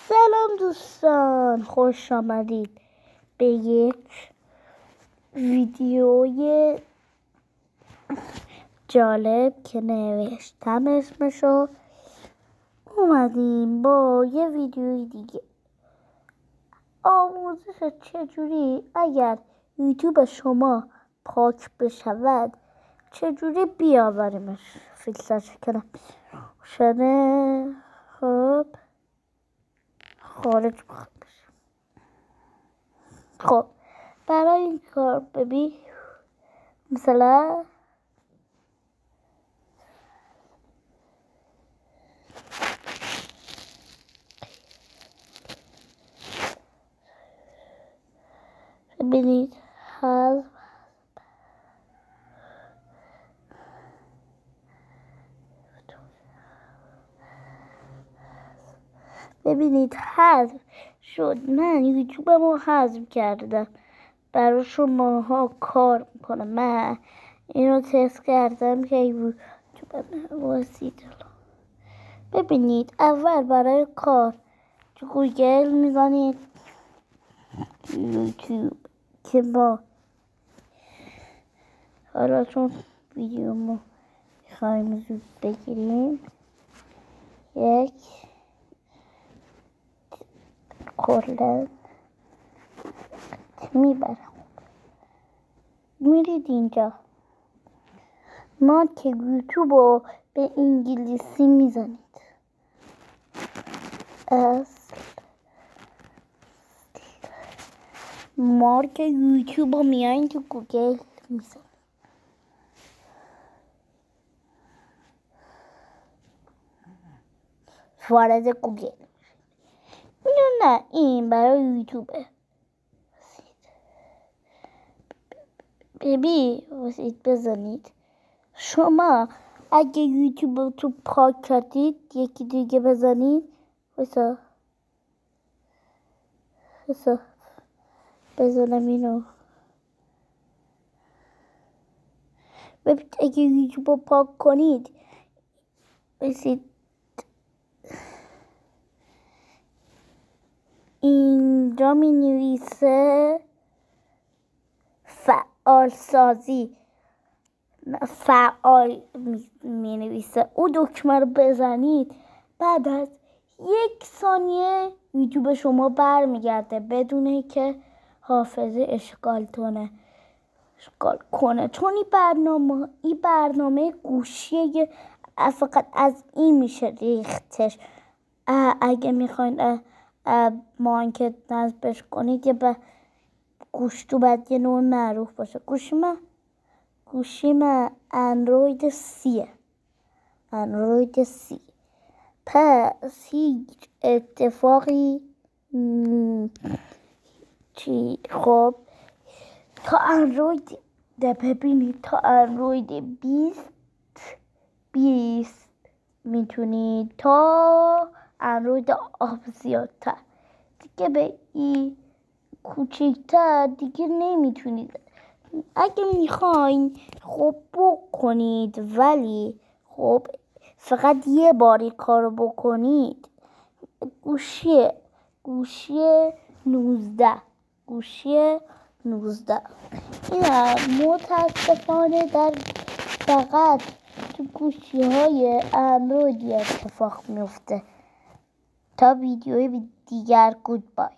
سلام دوستان، خوش آمدید به یک ویدیوی جالب که نوشتم اسمشو. اومدیم با یه ویدیوی دیگه، آموزش چجوری اگر یوتیوب شما پاک بشود چجوری بیاوریمش. فیلترش کنم شده. خب خارج بخواد بشه. خب برای این کار ببین مثلا ببینید حذف شد. من یوتیوبمو حذف کردم، برای شماها کار میکنم. من اینو تست کردم که یوتیوبم واسید. ببینید اول برای کار تو گوگل میزنید یوتیوب که ما حالا چون ویدیومو میخوایم زود بگیریم یک کلا میبرم. میرید اینجا مارک یوتیوب رو به انگلیسی میزنید. مارک یوتیوب رو میایین تو گوگل میزنید. وارد گوگل. نه این برای یوتیوبه. واسید بزنید. شما اگه یوتیوب تو پاک کردید یکی دیگه بزنید. واسه بزنم اینو. ببینید اگه یوتیوب رو پاک کنید بسید اینجا می نویسه فعال سازی. فعال می نویسه. او دکمه رو بزنید. بعد از 1 ثانیه یوتیوب شما برمیگرده بدون که حافظه اشغال کنه. چون این برنامه گوشیه، فقط از این میشه ریختش. اگه میخواین مانکت نصبش کنید یه گوش تو باید یه نوع معروف باشه. گوشی من اندروید سیه. پس هیچ اتفاقی خب تا اندروید ببینید تا اندروید 20 میتونید، تا اندروید زیادتر دیگه به این کوچکتر دیگه نمیتونید. اگه میخواین خب بکنید، ولی خب فقط یه باری کارو بکنید. گوشی 19 این متاسفانه فقط تو گوشی های اندرویدی اتفاق میفته. تا ویدیوی دیگر گودبای.